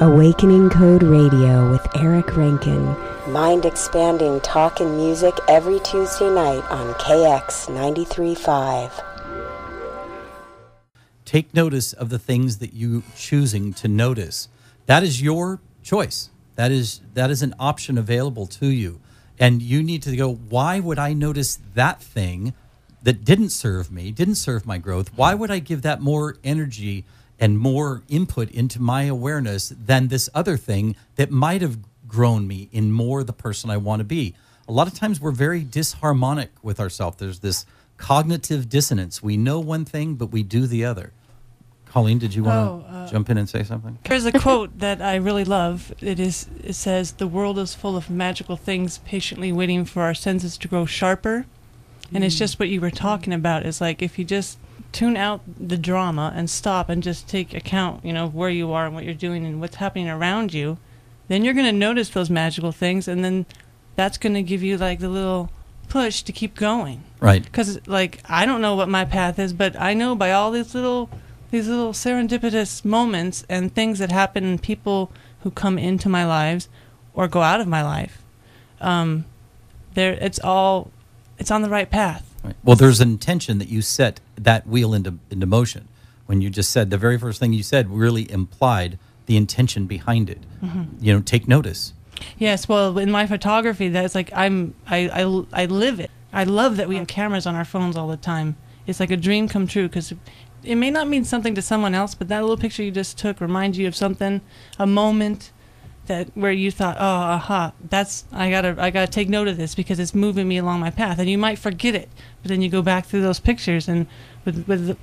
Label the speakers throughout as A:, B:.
A: Awakening Code Radio with Eric Rankin. Mind-expanding talk and music every Tuesday night on KX 93.5.
B: Take notice of the things that you're choosing to notice. That is your choice. That is an option available to you. And you need to go, why would I notice that thing that didn't serve me, didn't serve my growth? Why would I give that more energy and more input into my awareness than this other thing that might have grown me in more the person I want to be? A lot of times we're very disharmonic with ourselves. There's this cognitive dissonance. We know one thing, but we do the other. Colleen, did you want to jump in and say something?
C: There's a quote that I really love. It says, "The world is full of magical things patiently waiting for our senses to grow sharper." And it's just what you were talking about. It's like if you just tune out the drama and stop and just take account, of where you are and what you're doing and what's happening around you, then you're going to notice those magical things, and then that's going to give you like the little push to keep going.
B: Right.
C: Because I don't know what my path is, but I know by all these little serendipitous moments and things that happen and people who come into my lives or go out of my life, it's on the right path.
B: Right. Well, there's an intention that you set that wheel into motion. When you just said, the very first thing you said really implied the intention behind it. Mm-hmm. Take notice. Yes, well, in my photography, that's like I live it. I love that we have cameras on our phones all the time. It's like a dream come true, because it may not mean something to someone else, but that little picture you just took reminds you of something, a moment where you thought, oh, aha, I gotta take note of this because it's moving me along my path. And you might forget it, but then you go back through those pictures, and with the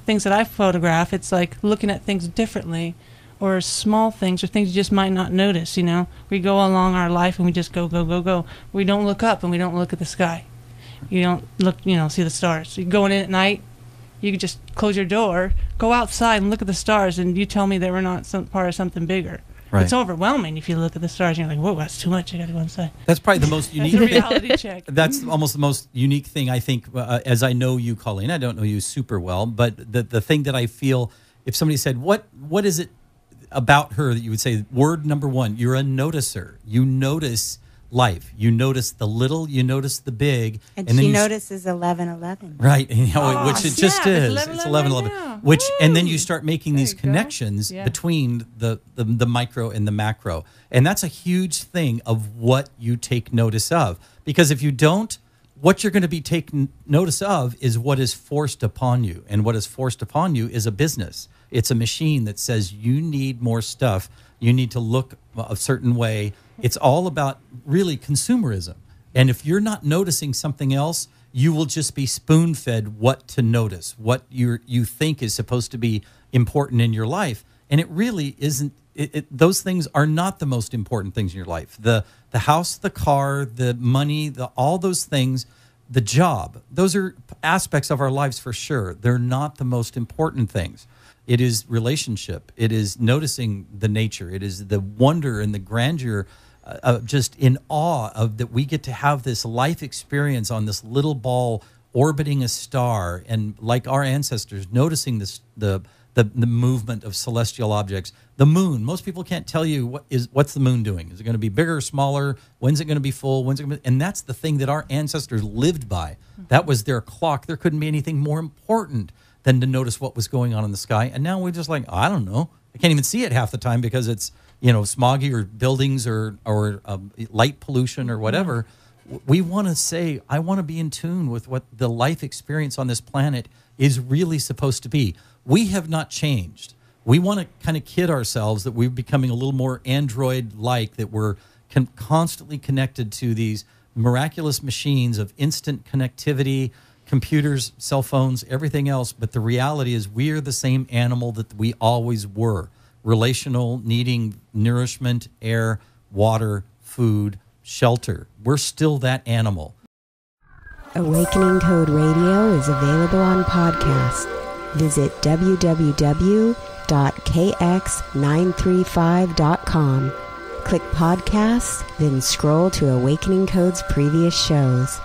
B: things that I photograph, it's like looking at things differently, or small things, or things you just might not notice. We go along our life and we just go. We don't look up and we don't look at the sky. You don't look, see the stars. You're going in at night. You could just close your door, go outside and look at the stars, and you tell me that we're not part of something bigger. Right. It's overwhelming if you look at the stars and you're like, whoa, that's too much. I got to go inside. That's probably the most unique thing. That's a reality check. That's almost the most unique thing, I think, as I know you, Colleen. I don't know you super well, but the thing that I feel, if somebody said, what is it about her that you would say, word number one, you're a noticer. You notice life. You notice the little, you notice the big.
D: And she notices 11:11.
B: Right, which it just is. It's 11:11. Yeah. And then you start making these connections between the micro and the macro. And that's a huge thing of what you take notice of. Because if you don't, what you're going to be taking notice of is what is forced upon you. And what is forced upon you is a business. It's a machine that says you need more stuff. You need to look a certain way. It's all about really consumerism. And if you're not noticing something else, you will just be spoon-fed what to notice, what you think is supposed to be important in your life. And it really isn't. Those things are not the most important things in your life. The house, the car, the money, all those things, the job, those are aspects of our lives for sure. They're not the most important things. It is relationship. It is noticing the nature. It is the wonder and the grandeur, just in awe of that we get to have this life experience on this little ball orbiting a star, and like our ancestors, noticing the movement of celestial objects. The moon. Most people can't tell you what's the moon doing. Is it going to be bigger or smaller? When's it going to be full? And that's the thing that our ancestors lived by. That was their clock. There couldn't be anything more important than to notice what was going on in the sky. And now we're just like, I don't know. I can't even see it half the time because it's, smoggy or buildings or light pollution or whatever. We want to say, I want to be in tune with what the life experience on this planet is really supposed to be. We have not changed. We want to kind of kid ourselves that we're becoming a little more android-like, that we're constantly connected to these miraculous machines of instant connectivity, computers, cell phones, everything else. But the reality is we're the same animal that we always were. Relational, needing nourishment, air, water, food, shelter. We're still that animal.
A: Awakening Code Radio is available on podcast. Visit www.kx935.com. Click podcasts, then scroll to Awakening Code's previous shows.